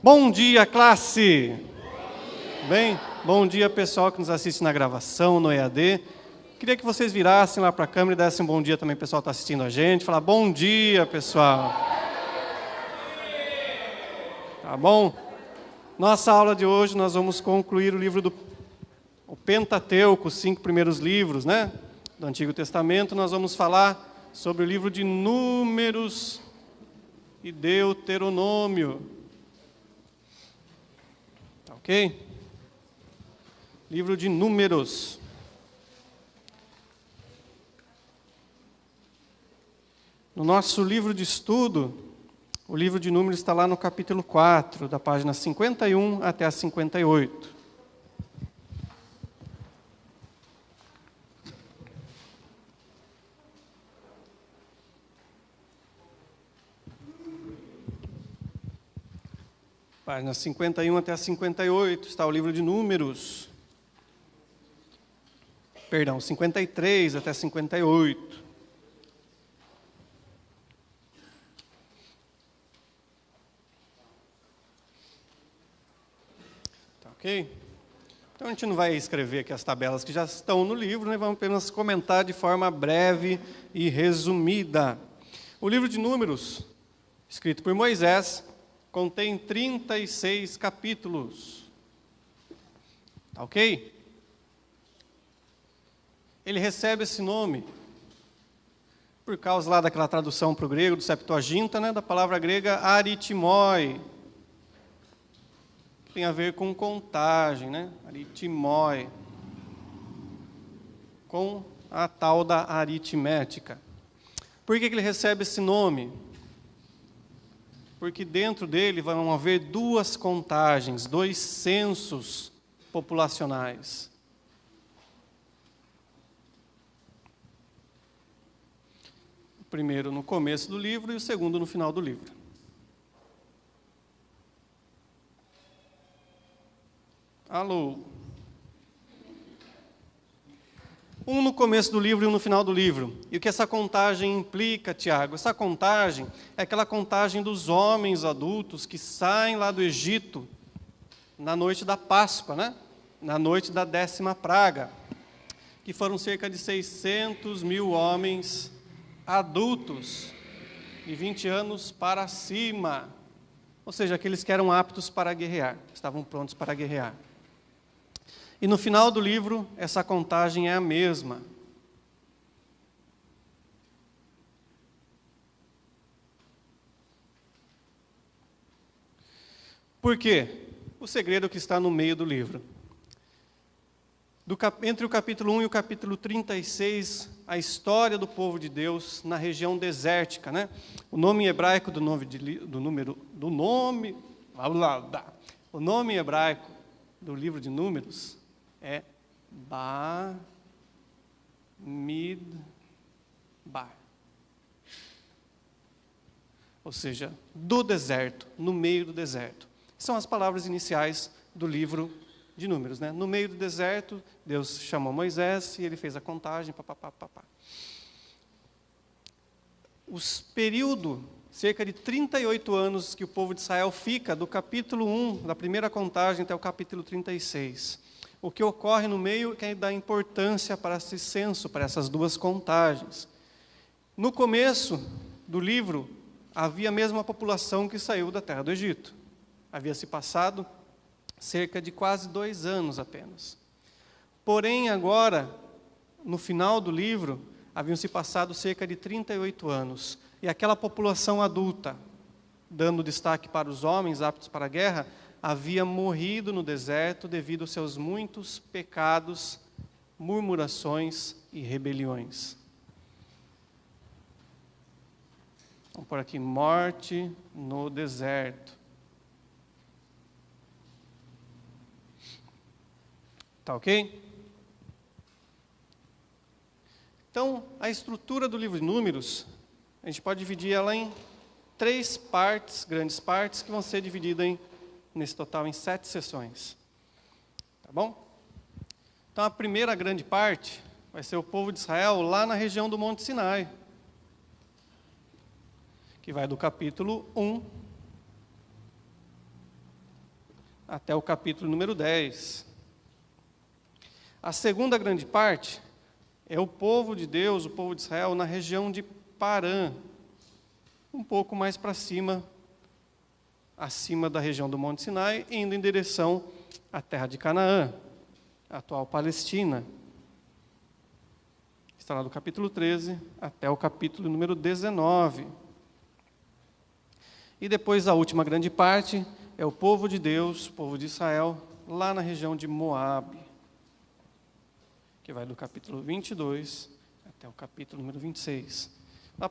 Bom dia, classe! Bem, bom dia, pessoal que nos assiste na gravação, no EAD. Queria que vocês virassem lá para a câmera e dessem um bom dia também, pessoal que está assistindo a gente. Falar bom dia, pessoal. Tá bom? Nossa aula de hoje, nós vamos concluir o livro do Pentateuco, os 5 primeiros livros, né? Do Antigo Testamento. Nós vamos falar sobre o livro de Números e Deuteronômio. Ok? Livro de Números. No nosso livro de estudo, o livro de Números está lá no capítulo 4, da página 51 até a 58. Página 51 até a 58 está o livro de Números. Perdão, 53 até 58. Tá ok? Então a gente não vai escrever aqui as tabelas que já estão no livro, né? Vamos apenas comentar de forma breve e resumida. O livro de Números, escrito por Moisés, contém 36 capítulos. Tá ok? Ele recebe esse nome por causa lá daquela tradução para o grego, do Septuaginta, né, da palavra grega aritimoi. Tem a ver com contagem, né? Aritimoi. Com a tal da aritmética. Por que ele recebe esse nome? Porque dentro dele vão haver 2 contagens, 2 censos populacionais. O primeiro no começo do livro e o segundo no final do livro. Alô? Um no começo do livro e um no final do livro. E o que essa contagem implica, Tiago? Essa contagem é aquela contagem dos homens adultos que saem lá do Egito na noite da Páscoa, né? Na noite da 10ª praga, que foram cerca de 600 mil homens adultos, de 20 anos para cima. Ou seja, aqueles que eram aptos para guerrear, estavam prontos para guerrear. E no final do livro, essa contagem é a mesma. Por quê? O segredo que está no meio do livro. Entre o capítulo 1 e o capítulo 36, a história do povo de Deus na região desértica, né? O nome em hebraico o nome em hebraico do livro de Números é Bamidbar. Ou seja, do deserto, no meio do deserto. São as palavras iniciais do livro de Números, né? No meio do deserto, Deus chamou Moisés e ele fez a contagem, Os período, cerca de 38 anos que o povo de Israel fica, do capítulo 1, da primeira contagem até o capítulo 36. O que ocorre no meio é da importância para esse censo, para essas 2 contagens. No começo do livro, havia a mesma população que saiu da terra do Egito. Havia se passado cerca de quase 2 anos apenas. Porém, agora, no final do livro, haviam se passado cerca de 38 anos. E aquela população adulta, dando destaque para os homens aptos para a guerra, havia morrido no deserto devido aos seus muitos pecados, murmurações e rebeliões. Vamos por aqui, morte no deserto. Tá ok? Então, a estrutura do livro de Números, a gente pode dividir ela em 3 partes, grandes partes, que vão ser divididas nesse total em 7 sessões. Tá bom? Então, a primeira grande parte vai ser o povo de Israel lá na região do Monte Sinai, que vai do capítulo 1 até o capítulo número 10. A segunda grande parte é o povo de Deus, o povo de Israel, na região de Parã, um pouco mais para cima, acima da região do Monte Sinai, indo em direção à terra de Canaã, a atual Palestina. Está lá do capítulo 13 até o capítulo número 19. E depois a última grande parte é o povo de Deus, o povo de Israel, lá na região de Moabe, que vai do capítulo 22 até o capítulo número 26.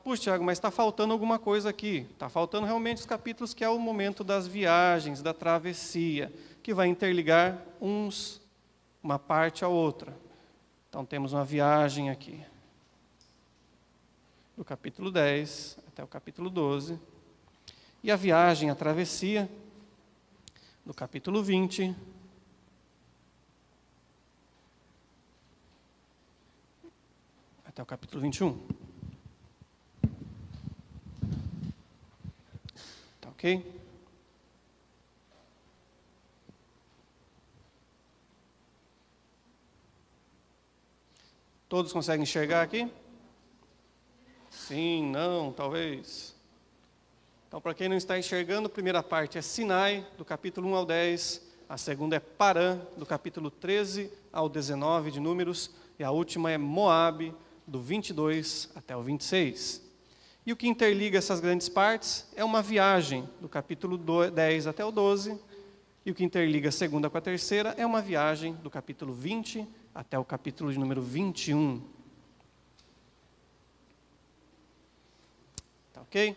Puxa, Tiago, mas está faltando alguma coisa aqui. Está faltando realmente os capítulos que é o momento das viagens, da travessia, que vai interligar uma parte à outra. Então temos uma viagem aqui, do capítulo 10 até o capítulo 12, e a viagem, a travessia, do capítulo 20 até o capítulo 21. Tá ok? Todos conseguem enxergar aqui? Sim, não, talvez. Então, para quem não está enxergando, a primeira parte é Sinai, do capítulo 1 ao 10. A segunda é Parã, do capítulo 13 ao 19 de Números. E a última é Moabe, do 22 até o 26. E o que interliga essas grandes partes é uma viagem, do capítulo 10 até o 12. E o que interliga a segunda com a terceira é uma viagem, do capítulo 20 até o capítulo de número 21. Tá ok?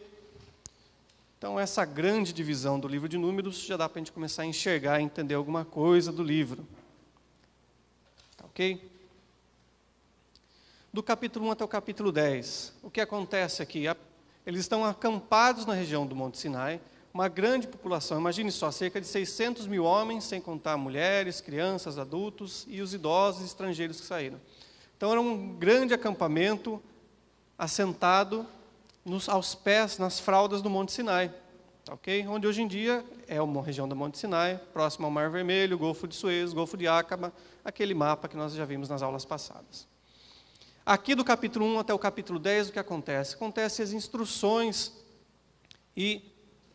Então, essa grande divisão do livro de Números já dá para a gente começar a enxergar e entender alguma coisa do livro. Tá ok? Do capítulo 1 até o capítulo 10, o que acontece aqui? Eles estão acampados na região do Monte Sinai, uma grande população, imagine só, cerca de 600 mil homens, sem contar mulheres, crianças, adultos e os idosos e estrangeiros que saíram. Então, era um grande acampamento assentado aos pés, nas fraldas do Monte Sinai, ok? Onde hoje em dia é uma região do Monte Sinai, próximo ao Mar Vermelho, Golfo de Suez, Golfo de Acaba, aquele mapa que nós já vimos nas aulas passadas. Aqui do capítulo 1 até o capítulo 10, o que acontece? Acontecem as instruções e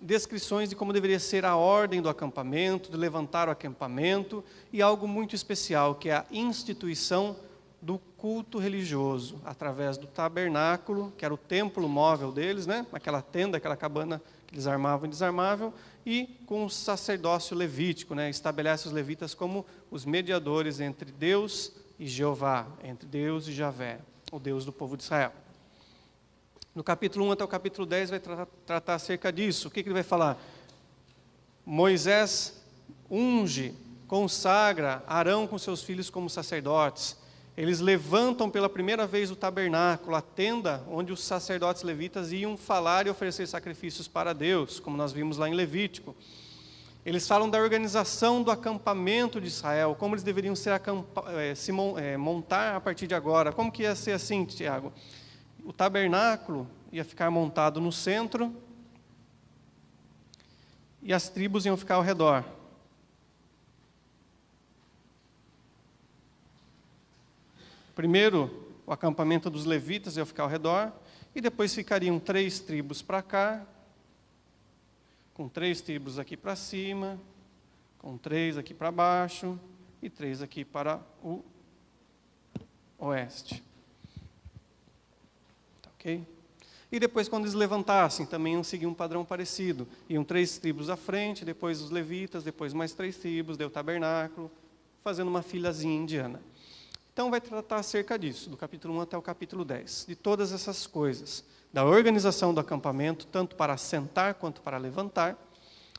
descrições de como deveria ser a ordem do acampamento, de levantar o acampamento, e algo muito especial, que é a instituição do culto religioso, através do tabernáculo, que era o templo móvel deles, né? Aquela tenda, aquela cabana que eles armavam e desarmavam, e com o sacerdócio levítico, né? Estabelece os levitas como os mediadores entre Deus e Jeová, entre Deus e Javé, o Deus do povo de Israel. No capítulo 1 até o capítulo 10 vai tratar acerca disso. O que ele vai falar? Moisés unge, consagra Arão com seus filhos como sacerdotes. Eles levantam pela primeira vez o tabernáculo, a tenda onde os sacerdotes levitas iam falar e oferecer sacrifícios para Deus, como nós vimos lá em Levítico. Eles falam da organização do acampamento de Israel, como eles deveriam montar a partir de agora. Como que ia ser assim, Tiago? O tabernáculo ia ficar montado no centro e as tribos iam ficar ao redor. Primeiro, o acampamento dos levitas ia ficar ao redor, e depois ficariam 3 tribos para cá, com 3 tribos aqui para cima, com 3 aqui para baixo, e 3 aqui para o oeste. Tá ok? E depois, quando eles levantassem, também iam seguir um padrão parecido. Iam 3 tribos à frente, depois os levitas, depois mais 3 tribos, deu o tabernáculo, fazendo uma filazinha indiana. Então, vai tratar acerca disso, do capítulo 1 até o capítulo 10, de todas essas coisas, da organização do acampamento, tanto para assentar quanto para levantar,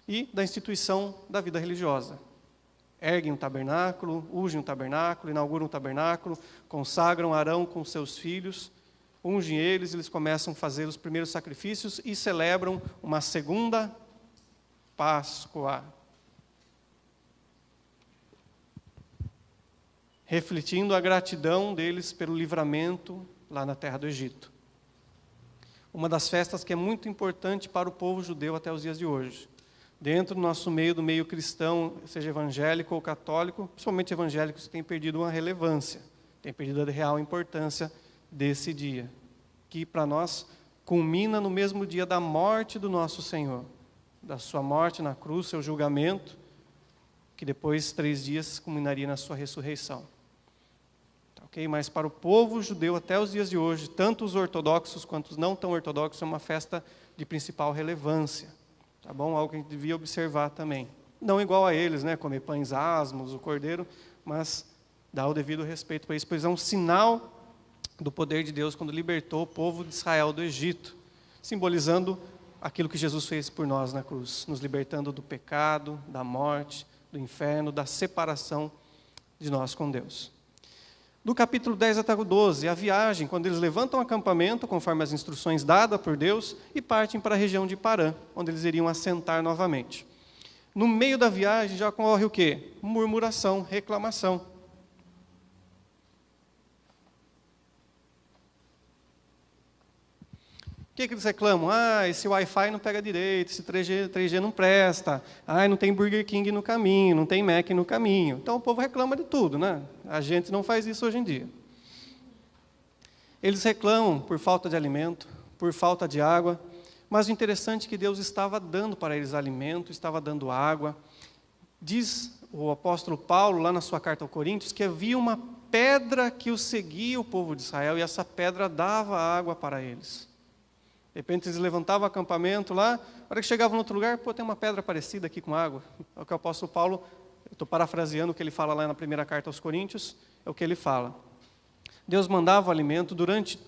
e da instituição da vida religiosa. Erguem um tabernáculo, ungem um tabernáculo, inauguram um tabernáculo, consagram Arão com seus filhos, ungem eles começam a fazer os primeiros sacrifícios e celebram uma segunda Páscoa, refletindo a gratidão deles pelo livramento lá na terra do Egito. Uma das festas que é muito importante para o povo judeu até os dias de hoje. dentro do nosso meio, do meio cristão, seja evangélico ou católico, principalmente evangélico, isso tem perdido uma relevância, tem perdido a real importância desse dia, que para nós culmina no mesmo dia da morte do nosso Senhor, da sua morte na cruz, seu julgamento, que depois, 3 dias, culminaria na sua ressurreição. Tá, ok? Mas para o povo judeu, até os dias de hoje, tanto os ortodoxos quanto os não tão ortodoxos, é uma festa de principal relevância. Tá bom? Algo que a gente devia observar também. Não igual a eles, né? Comer pães asmos, o cordeiro, mas dar o devido respeito para isso, pois é um sinal do poder de Deus quando libertou o povo de Israel do Egito, simbolizando aquilo que Jesus fez por nós na cruz, nos libertando do pecado, da morte, do inferno, da separação de nós com Deus. Do capítulo 10 até o 12, a viagem, quando eles levantam o acampamento, conforme as instruções dadas por Deus, e partem para a região de Parã, onde eles iriam assentar novamente. No meio da viagem já ocorre o quê? Murmuração, reclamação. O que eles reclamam? Esse Wi-Fi não pega direito, esse 3G não presta, não tem Burger King no caminho, não tem Mac no caminho. Então o povo reclama de tudo, né? A gente não faz isso hoje em dia. Eles reclamam por falta de alimento, por falta de água, mas o interessante é que Deus estava dando para eles alimento, estava dando água. Diz o apóstolo Paulo, lá na sua carta aos Coríntios, que havia uma pedra que o seguia o povo de Israel, e essa pedra dava água para eles. De repente eles levantavam o acampamento lá, na hora que chegavam em outro lugar, tem uma pedra parecida aqui com água. É o que o apóstolo Paulo, eu estou parafraseando o que ele fala lá na primeira carta aos Coríntios, é o que ele fala. Deus mandava o alimento durante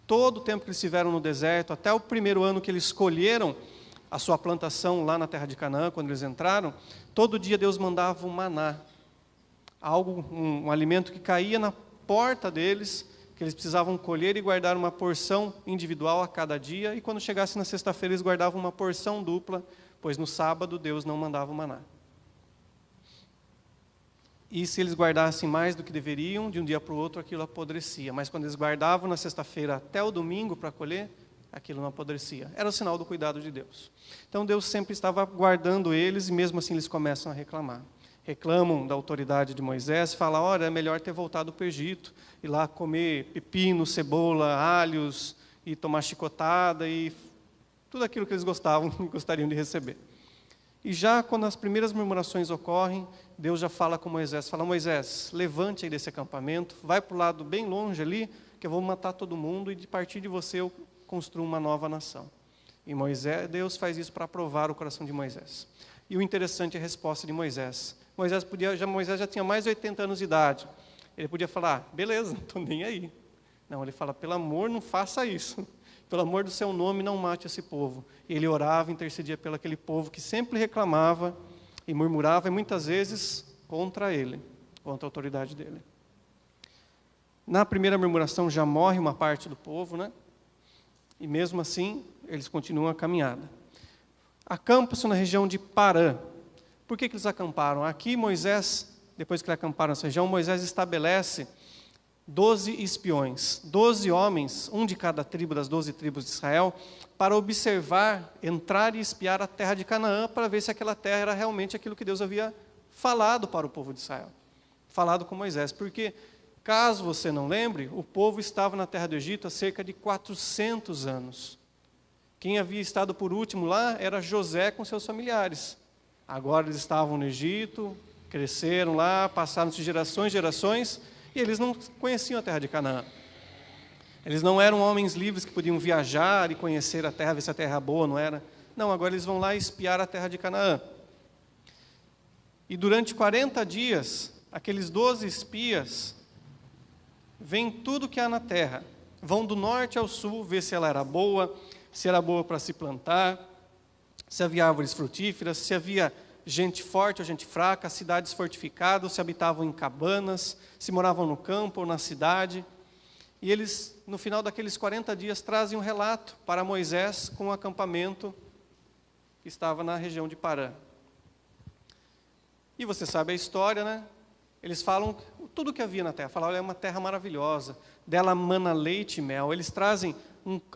todo o tempo que eles estiveram no deserto, até o primeiro ano que eles escolheram a sua plantação lá na terra de Canaã, quando eles entraram, todo dia Deus mandava um maná, um alimento que caía na porta deles, que eles precisavam colher e guardar uma porção individual a cada dia, e quando chegasse na sexta-feira eles guardavam uma porção dupla, pois no sábado Deus não mandava o maná. E se eles guardassem mais do que deveriam, de um dia para o outro aquilo apodrecia, mas quando eles guardavam na sexta-feira até o domingo para colher, aquilo não apodrecia. Era o sinal do cuidado de Deus. Então Deus sempre estava guardando eles, e mesmo assim eles começam a reclamar. Reclamam da autoridade de Moisés, falam, olha, é melhor ter voltado para o Egito, ir lá comer pepino, cebola, alhos, e tomar chicotada, e tudo aquilo que eles gostavam e gostariam de receber. E já quando as primeiras murmurações ocorrem, Deus já fala com Moisés, fala, Moisés, levante aí desse acampamento, vai para o lado bem longe ali, que eu vou matar todo mundo, e de partir de você eu construo uma nova nação. E Deus faz isso para provar o coração de Moisés. E o interessante é a resposta de Moisés. Moisés já tinha mais de 80 anos de idade. Ele podia falar, beleza, não estou nem aí. Não, ele fala, pelo amor, não faça isso. Pelo amor do seu nome, não mate esse povo. E ele orava, intercedia pelo aquele povo que sempre reclamava e murmurava, e muitas vezes contra ele, contra a autoridade dele. Na primeira murmuração já morre uma parte do povo, né? E mesmo assim, eles continuam a caminhada. Acampam-se na região de Parã. Por que eles acamparam? Aqui Moisés, depois que eles acamparam nessa região, Moisés estabelece 12 espiões, 12 homens, um de cada tribo das 12 tribos de Israel, para observar, entrar e espiar a terra de Canaã, para ver se aquela terra era realmente aquilo que Deus havia falado para o povo de Israel, falado com Moisés. Porque, caso você não lembre, o povo estava na terra do Egito há cerca de 400 anos. Quem havia estado por último lá era José com seus familiares. Agora eles estavam no Egito, cresceram lá, passaram-se gerações, e eles não conheciam a terra de Canaã. Eles não eram homens livres que podiam viajar e conhecer a terra, ver se a terra era boa, não era. Não, agora eles vão lá espiar a terra de Canaã. E durante 40 dias, aqueles 12 espias veem tudo que há na terra. Vão do norte ao sul, ver se ela era boa, se era boa para se plantar, se havia árvores frutíferas, se havia gente forte ou gente fraca, cidades fortificadas, se habitavam em cabanas, se moravam no campo ou na cidade. E eles, no final daqueles 40 dias, trazem um relato para Moisés com o acampamento que estava na região de Parã. E você sabe a história, né? Eles falam tudo o que havia na terra. Falam, olha, é uma terra maravilhosa, dela mana leite e mel. Eles trazem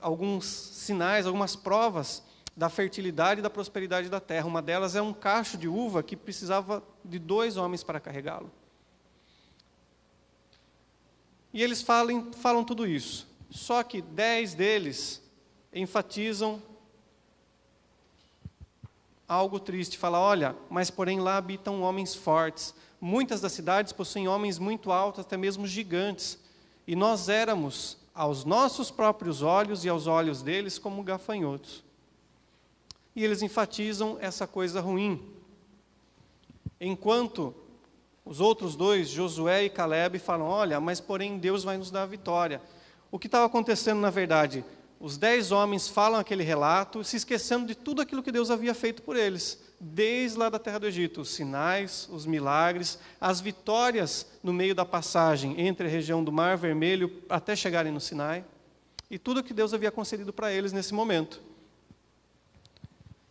alguns sinais, algumas provas da fertilidade e da prosperidade da terra. Uma delas é um cacho de uva que precisava de 2 homens para carregá-lo. E eles falam tudo isso. Só que 10 deles enfatizam algo triste. Fala, olha, mas porém lá habitam homens fortes. Muitas das cidades possuem homens muito altos, até mesmo gigantes. E nós éramos, aos nossos próprios olhos e aos olhos deles, como gafanhotos. E eles enfatizam essa coisa ruim. Enquanto os outros 2, Josué e Caleb, falam, olha, mas porém Deus vai nos dar a vitória. O que estava acontecendo na verdade? Os 10 homens falam aquele relato, se esquecendo de tudo aquilo que Deus havia feito por eles, desde lá da terra do Egito, os sinais, os milagres, as vitórias no meio da passagem entre a região do Mar Vermelho até chegarem no Sinai, e tudo que Deus havia concedido para eles nesse momento.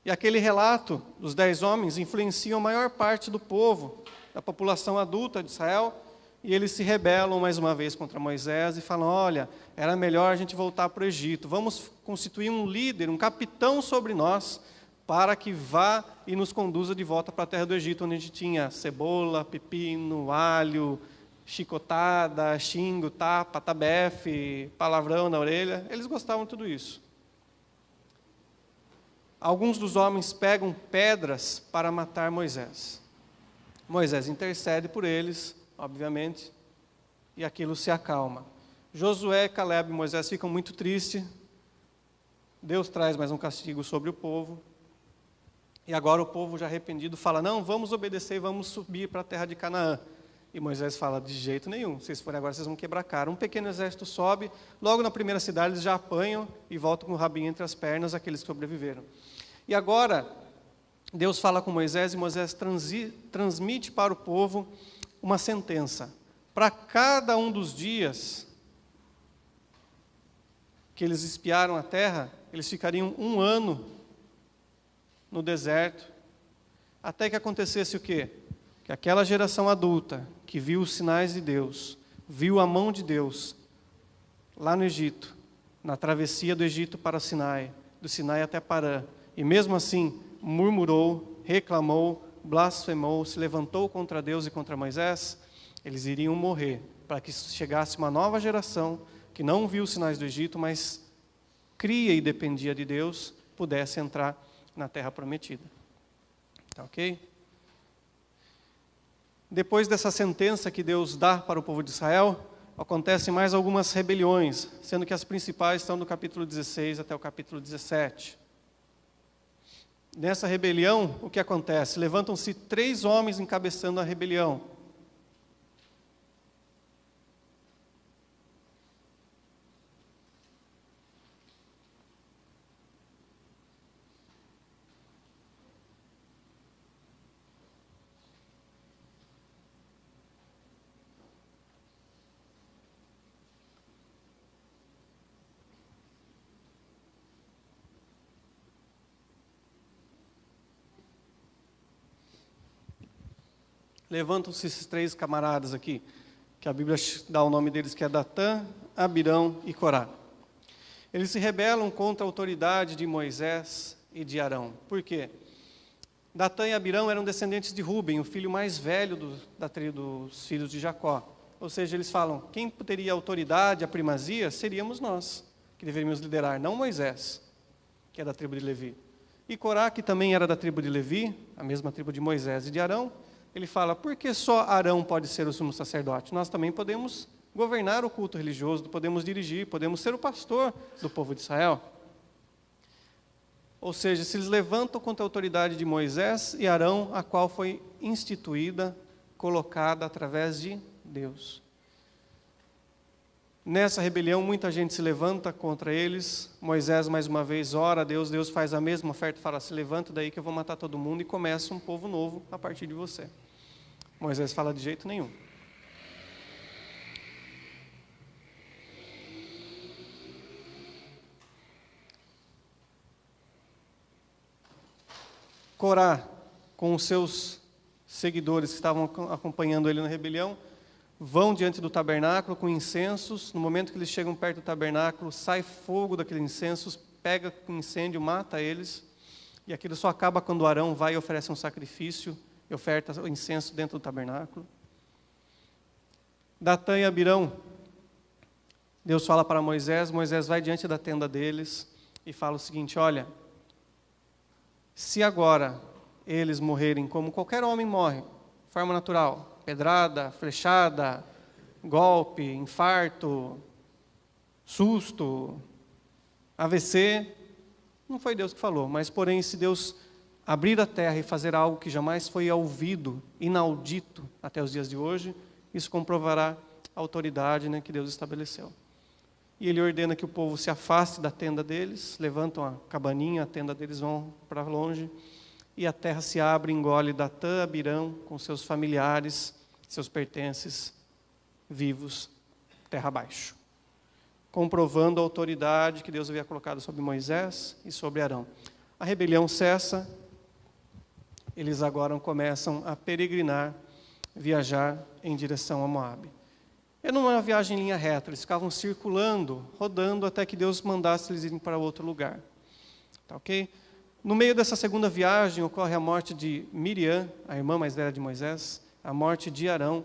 E aquele relato dos 10 homens influencia a maior parte do povo, da população adulta de Israel, e eles se rebelam mais uma vez contra Moisés e falam, olha, era melhor a gente voltar para o Egito, vamos constituir um líder, um capitão sobre nós, para que vá e nos conduza de volta para a terra do Egito, onde a gente tinha cebola, pepino, alho, chicotada, xingo, tapa, tabefe, palavrão na orelha. Eles gostavam de tudo isso. Alguns dos homens pegam pedras para matar Moisés. Moisés intercede por eles, obviamente, e aquilo se acalma. Josué, Caleb e Moisés ficam muito tristes. Deus traz mais um castigo sobre o povo. E agora o povo já arrependido fala, não, vamos obedecer e vamos subir para a terra de Canaã. E Moisés fala, de jeito nenhum, vocês forem agora, vocês vão quebrar a cara. Um pequeno exército sobe, logo na primeira cidade eles já apanham e voltam com o rabinho entre as pernas, aqueles que sobreviveram. E agora, Deus fala com Moisés e Moisés transmite para o povo uma sentença. Para cada um dos dias que eles espiaram a terra, eles ficariam 1 ano no deserto, até que acontecesse o quê? Que aquela geração adulta, que viu os sinais de Deus, viu a mão de Deus, lá no Egito, na travessia do Egito para o Sinai, do Sinai até Parã, e mesmo assim murmurou, reclamou, blasfemou, se levantou contra Deus e contra Moisés, eles iriam morrer, para que chegasse uma nova geração, que não viu os sinais do Egito, mas cria e dependia de Deus, pudesse entrar na terra prometida. Tá ok? Depois dessa sentença que Deus dá para o povo de Israel, acontecem mais algumas rebeliões, sendo que as principais estão do capítulo 16 até o capítulo 17. Nessa rebelião, o que acontece? Levantam-se 3 homens encabeçando a rebelião. Levantam-se esses 3 camaradas aqui, que a Bíblia dá o nome deles, que é Datã, Abirão e Corá. Eles se rebelam contra a autoridade de Moisés e de Arão. Por quê? Datã e Abirão eram descendentes de Ruben, o filho mais velho da tribo dos filhos de Jacó. Ou seja, eles falam, quem teria a autoridade, a primazia, seríamos nós, que deveríamos liderar, não Moisés, que é da tribo de Levi. E Corá, que também era da tribo de Levi, a mesma tribo de Moisés e de Arão, ele fala, por que só Arão pode ser o sumo sacerdote? Nós também podemos governar o culto religioso, podemos dirigir, podemos ser o pastor do povo de Israel. Ou seja, se eles levantam contra a autoridade de Moisés e Arão, a qual foi instituída, colocada através de Deus. Nessa rebelião, muita gente se levanta contra eles. Moisés, mais uma vez, ora a Deus. Deus faz a mesma oferta e fala, se levanta daí que eu vou matar todo mundo e começa um povo novo a partir de você. Moisés fala, de jeito nenhum. Corá, com os seus seguidores que estavam acompanhando ele na rebelião, vão diante do tabernáculo com incensos. No momento que eles chegam perto do tabernáculo, sai fogo daqueles incensos, pega com incêndio, mata eles. E aquilo só acaba quando Arão vai e oferece um sacrifício, e oferta o incenso dentro do tabernáculo. Datã e Abirão, Deus fala para Moisés, Moisés vai diante da tenda deles e fala o seguinte: olha, se agora eles morrerem como qualquer homem morre, de forma natural, pedrada, flechada, golpe, infarto, susto, AVC, não foi Deus que falou, mas porém se Deus abrir a terra e fazer algo que jamais foi ouvido, inaudito até os dias de hoje, isso comprovará a autoridade, né, que Deus estabeleceu. E ele ordena que o povo se afaste da tenda deles, levantam a cabaninha, a tenda deles vão para longe, e a terra se abre e engole Datã, Abirão, com seus familiares, seus pertences, vivos, terra abaixo. Comprovando a autoridade que Deus havia colocado sobre Moisés e sobre Arão. A rebelião cessa, eles agora começam a peregrinar, viajar em direção a Moabe. Era uma viagem em linha reta, eles ficavam circulando, rodando, até que Deus mandasse eles irem para outro lugar. Tá, ok? No meio dessa segunda viagem, ocorre a morte de Miriam, a irmã mais velha de Moisés, a morte de Arão,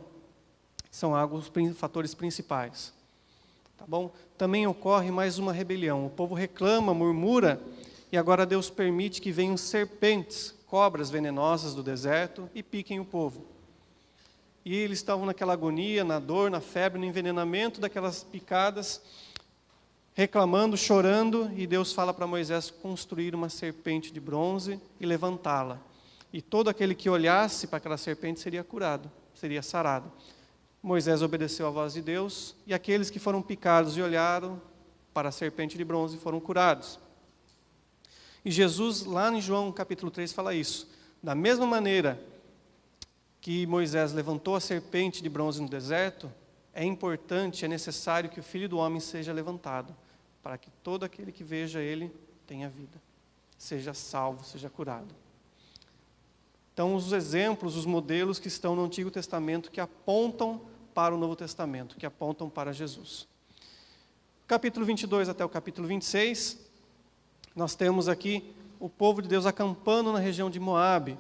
são os fatores principais. Tá bom? Também ocorre mais uma rebelião, o povo reclama, murmura, e agora Deus permite que venham serpentes, cobras venenosas do deserto, e piquem o povo. E eles estavam naquela agonia, na dor, na febre, no envenenamento daquelas picadas, reclamando, chorando, e Deus fala para Moisés construir uma serpente de bronze e levantá-la. E todo aquele que olhasse para aquela serpente seria curado, seria sarado. Moisés obedeceu à voz de Deus, e aqueles que foram picados e olharam para a serpente de bronze foram curados. E Jesus, lá em João capítulo 3, fala isso. Da mesma maneira que Moisés levantou a serpente de bronze no deserto, é importante, é necessário que o Filho do Homem seja levantado, para que todo aquele que veja ele tenha vida, seja salvo, seja curado. Então, os exemplos, os modelos que estão no Antigo Testamento, que apontam para o Novo Testamento, que apontam para Jesus. Capítulo 22 até o capítulo 26, nós temos aqui o povo de Deus acampando na região de Moabe.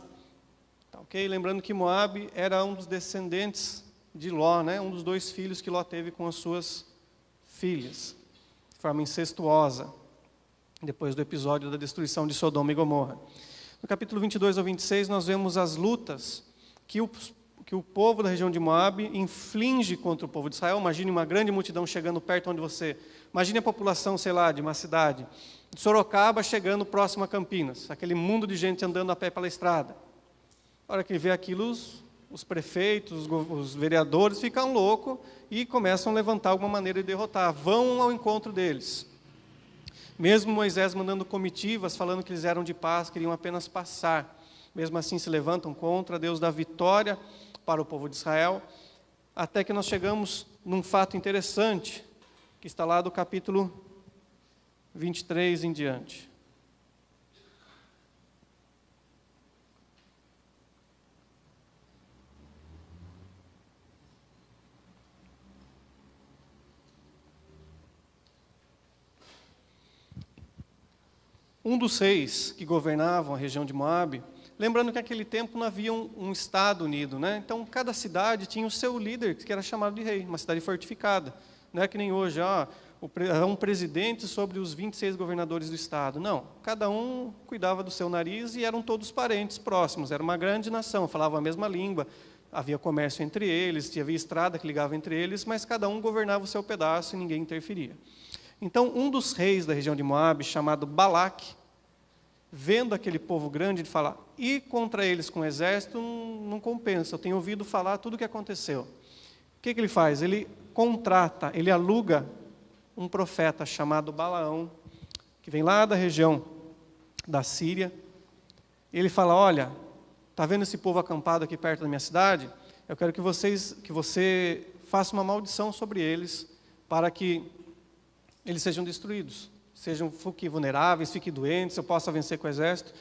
Tá, ok? Lembrando que Moabe era um dos descendentes de Ló, né? Um dos 2 filhos que Ló teve com as suas filhas, de forma incestuosa, depois do episódio da destruição de Sodoma e Gomorra. No capítulo 22 ao 26, nós vemos as lutas que o povo da região de Moabe inflige contra o povo de Israel. Imagine uma grande multidão chegando perto onde você... Imagine a população, sei lá, de uma cidade, de Sorocaba chegando próximo a Campinas, aquele mundo de gente andando a pé pela estrada. Na hora que ele vê aquilo, os prefeitos, os vereadores ficam loucos e começam a levantar alguma maneira de derrotar. Vão ao encontro deles. Mesmo Moisés mandando comitivas, falando que eles eram de paz, queriam apenas passar. Mesmo assim se levantam contra, Deus dá vitória para o povo de Israel, até que nós chegamos num fato interessante, que está lá do capítulo 23 em diante. Um dos reis que governavam a região de Moabe, lembrando que naquele tempo não havia um estado unido, né? Então cada cidade tinha o seu líder, que era chamado de rei, uma cidade fortificada. Não é que nem hoje, um presidente sobre os 26 governadores do estado. Não, cada um cuidava do seu nariz e eram todos parentes próximos. Era uma grande nação, falavam a mesma língua, havia comércio entre eles, havia estrada que ligava entre eles, mas cada um governava o seu pedaço e ninguém interferia. Então um dos reis da região de Moabe, chamado Balaque, vendo aquele povo grande, de falar, ir contra eles com o exército não compensa, eu tenho ouvido falar tudo o que aconteceu. O que ele faz? Ele contrata, ele aluga um profeta chamado Balaão, que vem lá da região da Síria. Ele fala, olha, está vendo esse povo acampado aqui perto da minha cidade? Eu quero que você faça uma maldição sobre eles, para que eles sejam destruídos. Sejam vulneráveis, fiquem doentes, eu possa vencer com o exército.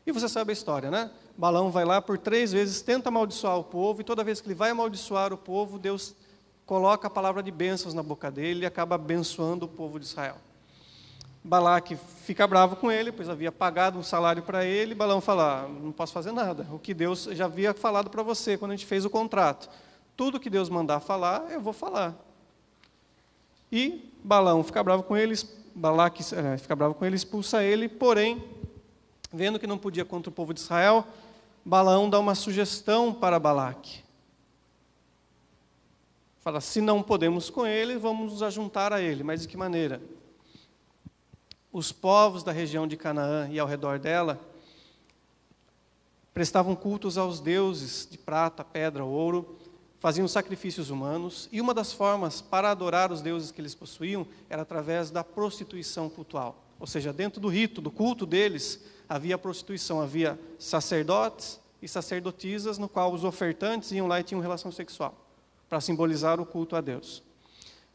E você sabe a história, né? Balaão vai lá por 3 vezes, tenta amaldiçoar o povo, e toda vez que ele vai amaldiçoar o povo, Deus coloca a palavra de bênçãos na boca dele e acaba abençoando o povo de Israel. Balaque fica bravo com ele, pois havia pagado um salário para ele. Balaão fala: não posso fazer nada. O que Deus já havia falado para você quando a gente fez o contrato. Tudo que Deus mandar falar, eu vou falar. E Balaão fica bravo com ele, Balaque fica bravo com ele, expulsa ele. Porém, vendo que não podia contra o povo de Israel, Balaão dá uma sugestão para Balaque. Fala: se não podemos com ele, vamos nos ajuntar a ele. Mas de que maneira? Os povos da região de Canaã e ao redor dela prestavam cultos aos deuses de prata, pedra, ouro, faziam sacrifícios humanos, e uma das formas para adorar os deuses que eles possuíam era através da prostituição cultual. Ou seja, dentro do rito, do culto deles, havia prostituição, havia sacerdotes e sacerdotisas, no qual os ofertantes iam lá e tinham relação sexual, para simbolizar o culto a Deus.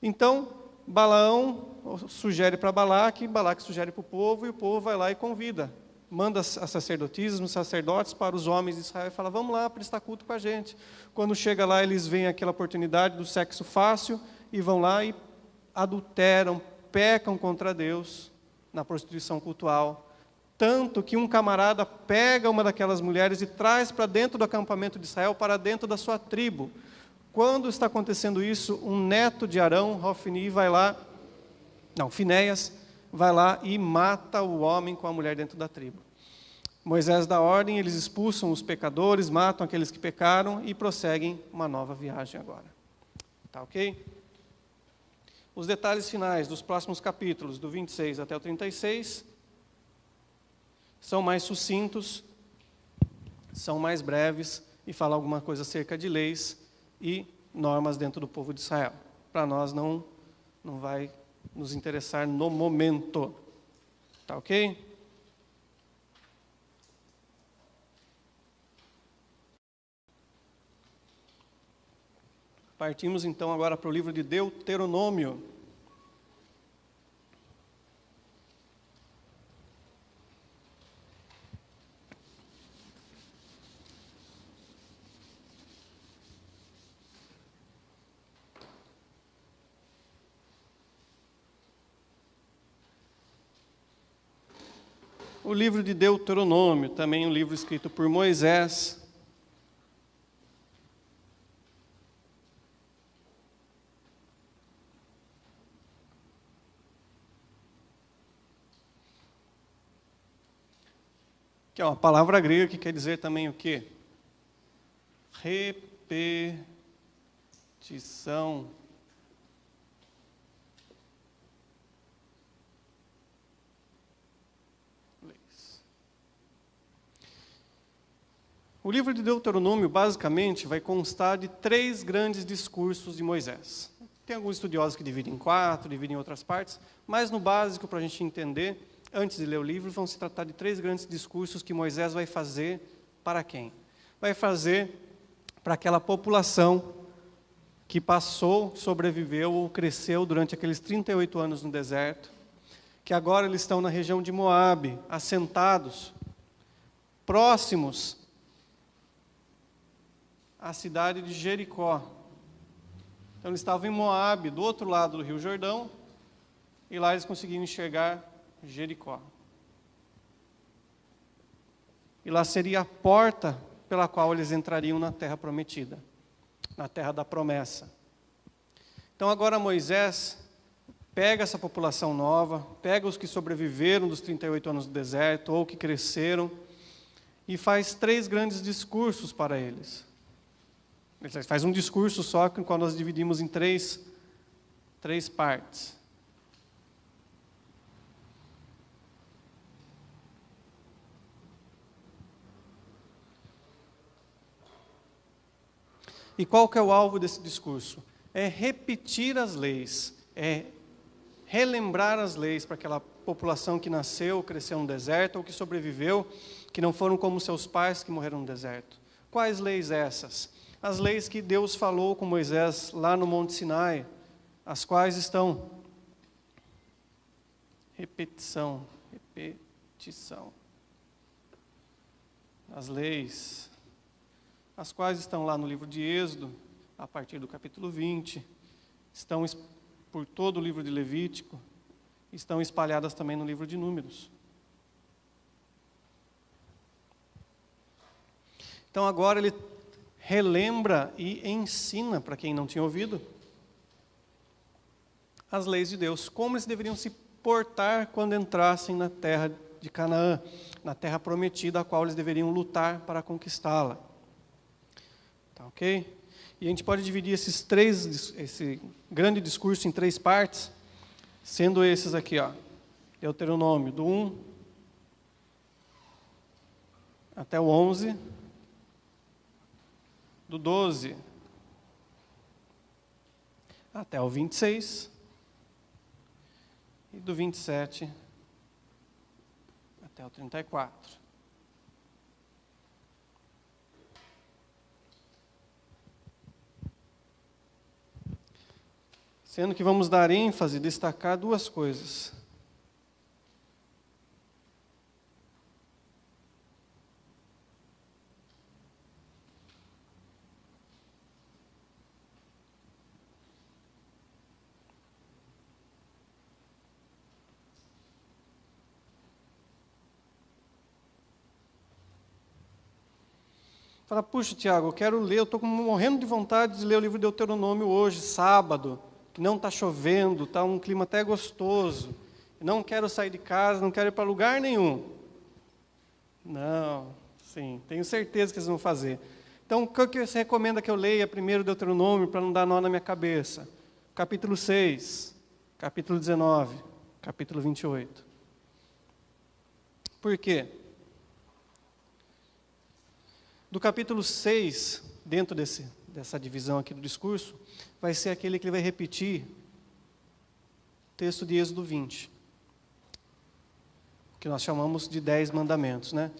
Então, Balaão sugere para Balaque sugere para o povo, e o povo vai lá e convida. Manda as sacerdotisas, os sacerdotes para os homens de Israel e fala: vamos lá prestar culto com a gente. Quando chega lá, eles veem aquela oportunidade do sexo fácil e vão lá e adulteram, pecam contra Deus na prostituição cultual. Tanto que um camarada pega uma daquelas mulheres e traz para dentro do acampamento de Israel, para dentro da sua tribo. Quando está acontecendo isso, um neto de Arão, Finéias, vai lá e mata o homem com a mulher dentro da tribo. Moisés dá ordem, eles expulsam os pecadores, matam aqueles que pecaram e prosseguem uma nova viagem agora. Tá ok? Os detalhes finais dos próximos capítulos, do 26 até o 36, são mais sucintos, são mais breves e falam alguma coisa acerca de leis e normas dentro do povo de Israel. Para nós não vai nos interessar no momento. Tá ok? Partimos então agora para o livro de Deuteronômio. O livro de Deuteronômio, também um livro escrito por Moisés. Que é uma palavra grega que quer dizer também o quê? Repetição. O livro de Deuteronômio, basicamente, vai constar de 3 grandes discursos de Moisés. Tem alguns estudiosos que dividem em 4, dividem em outras partes, mas no básico, para a gente entender, antes de ler o livro, vão se tratar de 3 grandes discursos que Moisés vai fazer para quem? Vai fazer para aquela população que passou, sobreviveu ou cresceu durante aqueles 38 anos no deserto, que agora eles estão na região de Moabe, assentados, próximos a cidade de Jericó. Então eles estavam em Moabe, do outro lado do Rio Jordão, e lá eles conseguiram enxergar Jericó. E lá seria a porta pela qual eles entrariam na terra prometida, na terra da promessa. Então agora Moisés pega essa população nova, pega os que sobreviveram dos 38 anos do deserto, ou que cresceram, e faz 3 grandes discursos para eles. Ele faz um discurso só, com o qual nós dividimos em três partes. E qual que é o alvo desse discurso? É repetir as leis, é relembrar as leis para aquela população que nasceu, cresceu no deserto, ou que sobreviveu, que não foram como seus pais que morreram no deserto. Quais leis essas? As leis que Deus falou com Moisés lá no Monte Sinai, as quais estão repetição. As leis, as quais estão lá no livro de Êxodo, a partir do capítulo 20, estão por todo o livro de Levítico, estão espalhadas também no livro de Números. Então agora ele relembra e ensina, para quem não tinha ouvido, as leis de Deus, como eles deveriam se portar quando entrassem na terra de Canaã, na terra prometida, a qual eles deveriam lutar para conquistá-la. Tá ok? E a gente pode dividir esse grande discurso em 3 partes, sendo esses aqui, ó, Deuteronômio, do 1 até o 11, do 12 até o 26, e do 27 até o 34. Sendo que vamos dar ênfase, destacar 2 coisas. Fala, puxa, Tiago, eu quero ler, eu estou morrendo de vontade de ler o livro de Deuteronômio hoje, sábado, que não está chovendo, está um clima até gostoso. Não quero sair de casa, não quero ir para lugar nenhum. Não, sim, tenho certeza que eles vão fazer. Então, o que você recomenda que eu leia primeiro Deuteronômio, para não dar nó na minha cabeça? Capítulo 6, capítulo 19, capítulo 28. Por quê? Do capítulo 6, dentro dessa divisão aqui do discurso, vai ser aquele que ele vai repetir o texto de Êxodo 20, que nós chamamos de 10 mandamentos, né?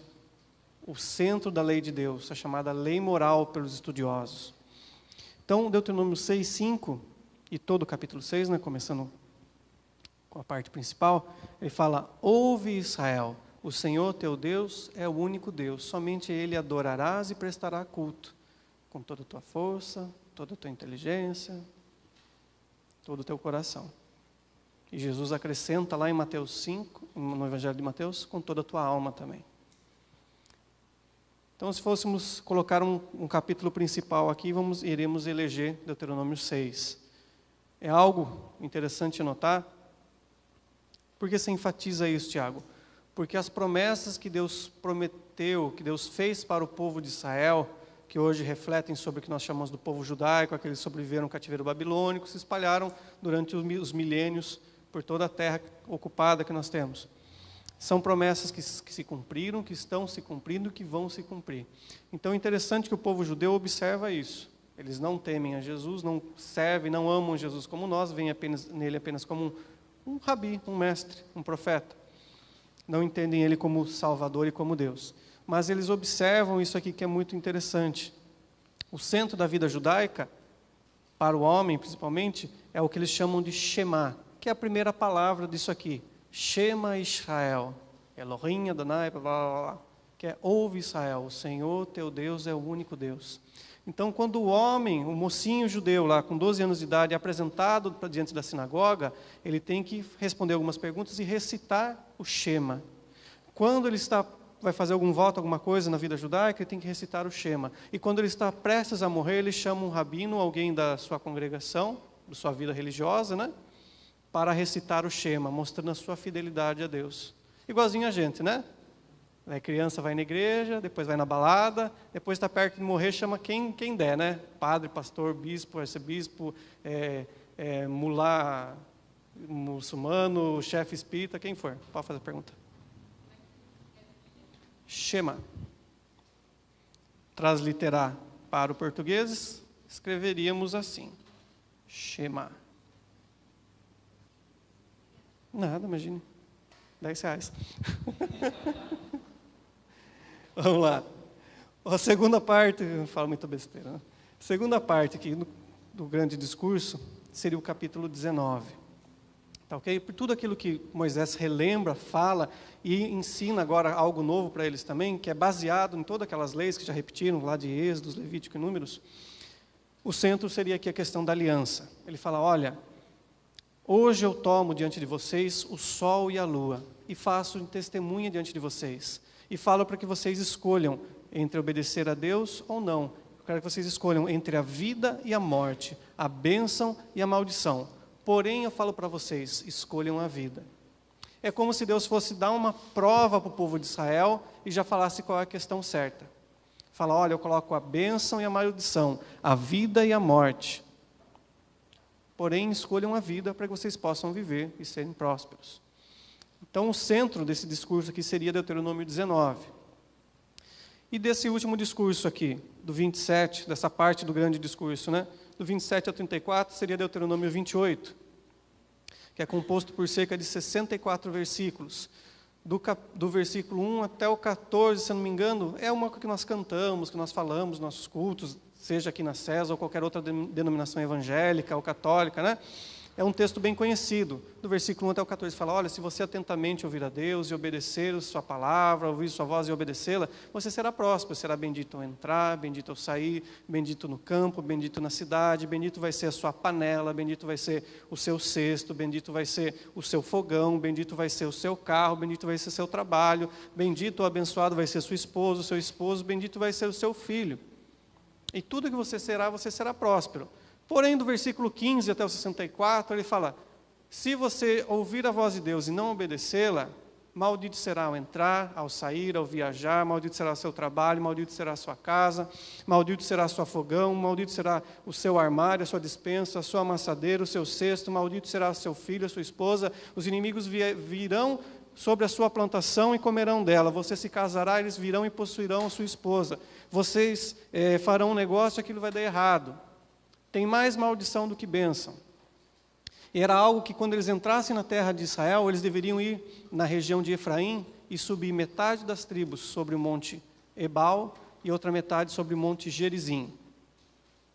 O centro da lei de Deus, a chamada lei moral pelos estudiosos. Então, Deuteronômio 6, 5, e todo o capítulo 6, né, começando com a parte principal, ele fala, ouve Israel, o Senhor teu Deus é o único Deus, somente Ele adorarás e prestará culto, com toda a tua força, toda a tua inteligência, todo o teu coração. E Jesus acrescenta lá em Mateus 5, no Evangelho de Mateus, com toda a tua alma também. Então, se fôssemos colocar um capítulo principal aqui, iremos eleger Deuteronômio 6. É algo interessante notar. Por que você enfatiza isso, Tiago? Porque as promessas que Deus prometeu, que Deus fez para o povo de Israel, que hoje refletem sobre o que nós chamamos do povo judaico, aqueles que sobreviveram ao cativeiro babilônico, se espalharam durante os milênios por toda a terra ocupada que nós temos. São promessas que se cumpriram, que estão se cumprindo, que vão se cumprir. Então é interessante que o povo judeu observa isso. Eles não temem a Jesus, não servem, não amam Jesus como nós, veem nele apenas como um rabi, um mestre, um profeta. Não entendem Ele como Salvador e como Deus. Mas eles observam isso aqui que é muito interessante. O centro da vida judaica, para o homem principalmente, é o que eles chamam de Shema, que é a primeira palavra disso aqui. Shema Israel, Elohim Adonai, blá, blá, blá, que é ouve Israel, o Senhor teu Deus é o único Deus. Então, quando o homem, o mocinho judeu lá, com 12 anos de idade, é apresentado diante da sinagoga, ele tem que responder algumas perguntas e recitar o Shema. Quando ele vai fazer algum voto, alguma coisa na vida judaica, ele tem que recitar o Shema. E quando ele está prestes a morrer, ele chama um rabino, alguém da sua congregação, da sua vida religiosa, né? Para recitar o Shema, mostrando a sua fidelidade a Deus. Igualzinho a gente, né? A criança vai na igreja, depois vai na balada, depois está perto de morrer, chama quem der, né? Padre, pastor, bispo, arcebispo, mulá, muçulmano, chefe espírita, quem for. Pode fazer a pergunta. Shema. Transliterar para o português, escreveríamos assim. Shema. Nada, imagine. R$10. Vamos lá. A segunda parte, eu falo muita besteira, né? A segunda parte aqui do grande discurso seria o capítulo 19. Tá ok? Por tudo aquilo que Moisés relembra, fala e ensina agora algo novo para eles também, que é baseado em todas aquelas leis que já repetiram lá de Êxodo, Levítico e Números. O centro seria aqui a questão da aliança. Ele fala, olha, Hoje eu tomo diante de vocês o sol e a lua, e faço testemunha diante de vocês, e falo para que vocês escolham entre obedecer a Deus ou não. Eu quero que vocês escolham entre a vida e a morte, a bênção e a maldição. Porém, eu falo para vocês, escolham a vida. É como se Deus fosse dar uma prova para o povo de Israel e já falasse qual é a questão certa. Fala, olha, eu coloco a bênção e a maldição, a vida e a morte. Porém, escolham a vida para que vocês possam viver e serem prósperos. Então, o centro desse discurso aqui seria Deuteronômio 19. E desse último discurso aqui, do 27, dessa parte do grande discurso, né? Do 27 ao 34, seria Deuteronômio 28, que é composto por cerca de 64 versículos. Do versículo 1 até o 14, se eu não me engano, é uma que nós cantamos, que nós falamos nos nossos cultos, seja aqui na César ou qualquer outra denominação evangélica ou católica, né? É um texto bem conhecido. Do versículo 1 até o 14 fala, olha, se você atentamente ouvir a Deus e obedecer a sua palavra, ouvir sua voz e obedecê-la, você será próspero, será bendito ao entrar, bendito ao sair, bendito no campo, bendito na cidade, bendito vai ser a sua panela, bendito vai ser o seu cesto, bendito vai ser o seu fogão, bendito vai ser o seu carro, bendito vai ser o seu trabalho, bendito ou abençoado vai ser sua esposa, o seu esposo, bendito vai ser o seu filho. E tudo que você será próspero. Porém, do versículo 15 até o 64, ele fala, se você ouvir a voz de Deus e não obedecê-la, maldito será ao entrar, ao sair, ao viajar, maldito será o seu trabalho, maldito será a sua casa, maldito será o seu fogão, maldito será o seu armário, a sua despensa, a sua amassadeira, o seu cesto, maldito será o seu filho, a sua esposa, os inimigos virão sobre a sua plantação e comerão dela, você se casará, eles virão e possuirão a sua esposa, vocês farão um negócio, aquilo vai dar errado. Tem mais maldição do que bênção. E era algo que quando eles entrassem na terra de Israel, eles deveriam ir na região de Efraim e subir metade das tribos sobre o monte Ebal e outra metade sobre o monte Gerizim.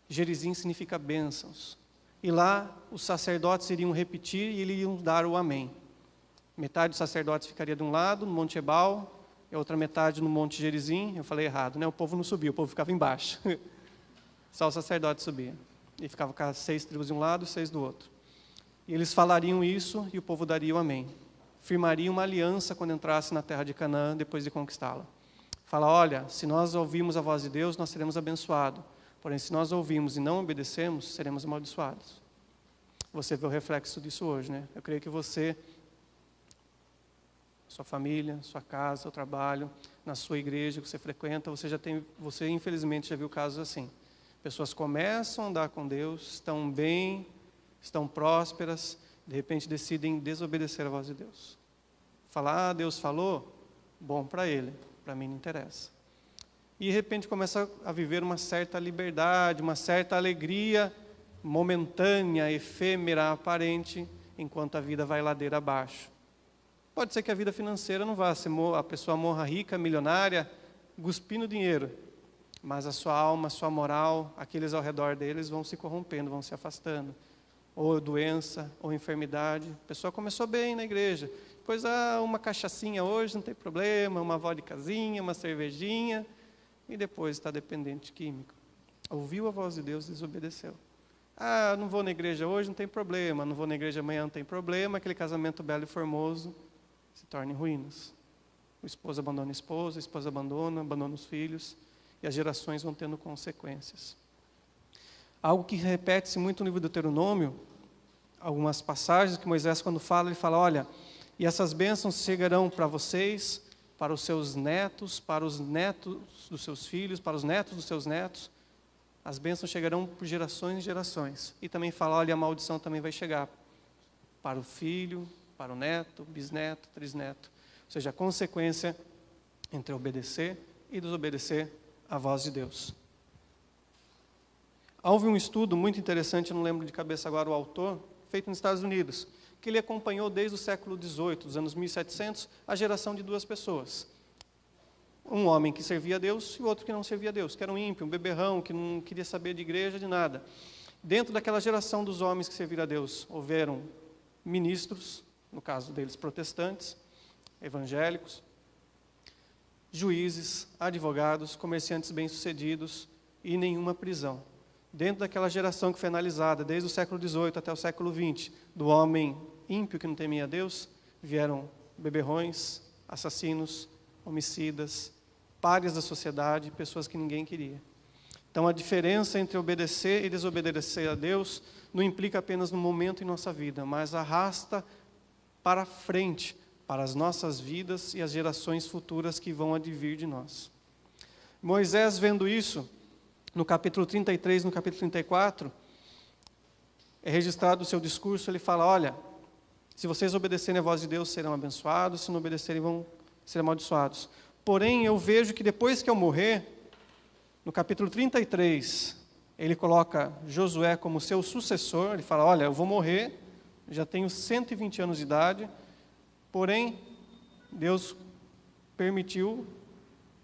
Gerizim significa bênçãos. E lá os sacerdotes iriam repetir e eles iriam dar o amém. Metade dos sacerdotes ficaria de um lado, no monte Ebal, e a outra metade no monte Gerizim. Eu falei errado, né? O povo não subia, o povo ficava embaixo. Só os sacerdotes subiam. E ficava com 6 tribos de um lado e 6 do outro. E eles falariam isso e o povo daria o amém. Firmaria uma aliança quando entrasse na terra de Canaã, depois de conquistá-la. Fala, olha, se nós ouvirmos a voz de Deus, nós seremos abençoados. Porém, se nós ouvimos e não obedecemos, seremos amaldiçoados. Você vê o reflexo disso hoje, né? Eu creio que você, sua família, sua casa, seu trabalho, na sua igreja que você frequenta, você infelizmente já viu casos assim. Pessoas começam a andar com Deus, estão bem, estão prósperas, de repente decidem desobedecer a voz de Deus. Falar, Deus falou, bom para ele, para mim não interessa. E de repente começa a viver uma certa liberdade, uma certa alegria momentânea, efêmera, aparente, enquanto a vida vai ladeira abaixo. Pode ser que a vida financeira não vá, a pessoa morra rica, milionária, cuspindo dinheiro. Mas a sua alma, a sua moral, aqueles ao redor deles vão se corrompendo, vão se afastando. Ou doença, ou enfermidade. A pessoa começou bem na igreja. Depois, uma cachaçinha hoje, não tem problema, uma vodkazinha, uma cervejinha. E depois está dependente químico. Ouviu a voz de Deus e desobedeceu. Não vou na igreja hoje, não tem problema. Não vou na igreja amanhã, não tem problema. Aquele casamento belo e formoso se torna em ruínas. O esposo abandona a esposa abandona os filhos. E as gerações vão tendo consequências. Algo que repete-se muito no livro do Deuteronômio, algumas passagens que Moisés, quando fala, ele fala, olha, e essas bênçãos chegarão para vocês, para os seus netos, para os netos dos seus filhos, para os netos dos seus netos. As bênçãos chegarão por gerações e gerações. E também fala, olha, a maldição também vai chegar para o filho, para o neto, bisneto, trisneto. Ou seja, a consequência entre obedecer e desobedecer a voz de Deus. Houve um estudo muito interessante, eu não lembro de cabeça agora o autor, feito nos Estados Unidos, que ele acompanhou desde o século XVIII, dos anos 1700, a geração de 2 pessoas. Um homem que servia a Deus e o outro que não servia a Deus, que era um ímpio, um beberrão, que não queria saber de igreja, de nada. Dentro daquela geração dos homens que serviram a Deus, houveram ministros, no caso deles protestantes, evangélicos, juízes, advogados, comerciantes bem-sucedidos e nenhuma prisão. dentro daquela geração que foi analisada, desde o século XVIII até o século XX, do homem ímpio que não temia a Deus, vieram beberrões, assassinos, homicidas, párias da sociedade, pessoas que ninguém queria. Então, a diferença entre obedecer e desobedecer a Deus não implica apenas no momento em nossa vida, mas arrasta para frente, para as nossas vidas e as gerações futuras que vão advir de nós. Moisés, vendo isso, no capítulo 33, no capítulo 34, é registrado o seu discurso, ele fala, olha, se vocês obedecerem a voz de Deus, serão abençoados, se não obedecerem, vão ser amaldiçoados. Porém, eu vejo que depois que eu morrer, no capítulo 33, ele coloca Josué como seu sucessor, ele fala, olha, eu vou morrer, já tenho 120 anos de idade, porém, Deus permitiu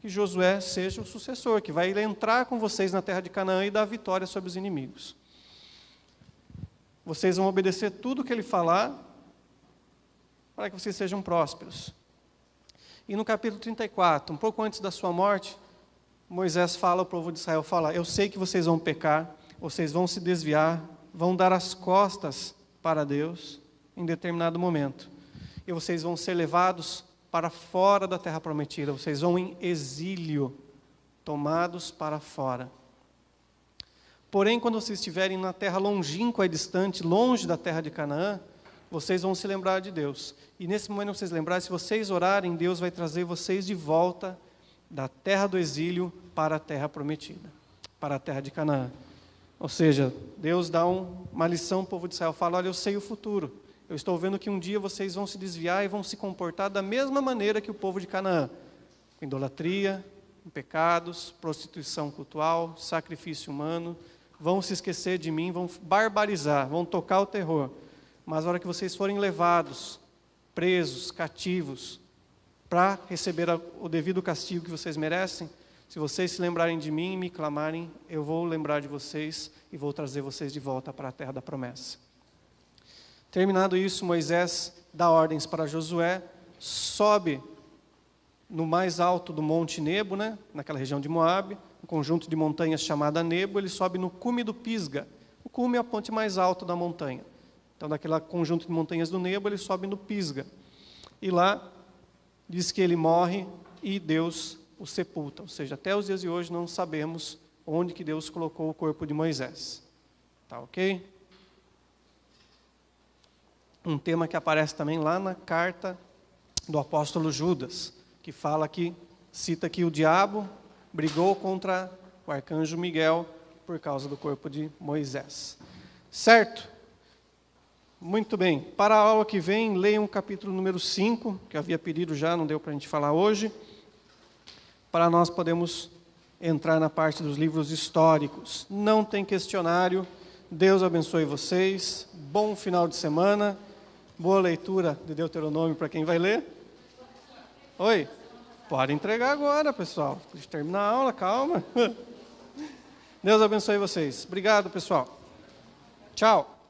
que Josué seja o sucessor, que vai entrar com vocês na terra de Canaã e dar vitória sobre os inimigos. Vocês vão obedecer tudo o que ele falar, para que vocês sejam prósperos. E no capítulo 34, um pouco antes da sua morte, Moisés fala ao povo de Israel, fala, eu sei que vocês vão pecar, vocês vão se desviar, vão dar as costas para Deus em determinado momento. E vocês vão ser levados para fora da terra prometida, vocês vão em exílio, tomados para fora. Porém, quando vocês estiverem na terra longínqua e distante, longe da terra de Canaã, vocês vão se lembrar de Deus. E nesse momento vocês lembrarem, se vocês orarem, Deus vai trazer vocês de volta da terra do exílio para a terra prometida, para a terra de Canaã. Ou seja, Deus dá uma lição ao povo de Israel, fala, olha, eu sei o futuro. Eu estou vendo que um dia vocês vão se desviar e vão se comportar da mesma maneira que o povo de Canaã. Com idolatria, com pecados, prostituição cultural, sacrifício humano. Vão se esquecer de mim, vão barbarizar, vão tocar o terror. Mas na hora que vocês forem levados, presos, cativos, para receber o devido castigo que vocês merecem, se vocês se lembrarem de mim e me clamarem, eu vou lembrar de vocês e vou trazer vocês de volta para a terra da promessa. Terminado isso, Moisés dá ordens para Josué, sobe no mais alto do Monte Nebo, naquela região de Moabe, um conjunto de montanhas chamada Nebo, ele sobe no cume do Pisga. O cume é a ponte mais alta da montanha. Então, daquele conjunto de montanhas do Nebo, ele sobe no Pisga. E lá, diz que ele morre e Deus o sepulta. Ou seja, até os dias de hoje não sabemos onde que Deus colocou o corpo de Moisés. Tá ok? Um tema que aparece também lá na carta do apóstolo Judas, que fala que, cita que o diabo brigou contra o arcanjo Miguel por causa do corpo de Moisés. Certo? Muito bem. Para a aula que vem, leiam o capítulo número 5, que eu havia pedido já, não deu para a gente falar hoje, para nós podermos entrar na parte dos livros históricos. Não tem questionário. Deus abençoe vocês. Bom final de semana. Boa leitura de Deuteronômio para quem vai ler. Oi? Pode entregar agora, pessoal. Deixa eu terminar a aula, calma. Deus abençoe vocês. Obrigado, pessoal. Tchau.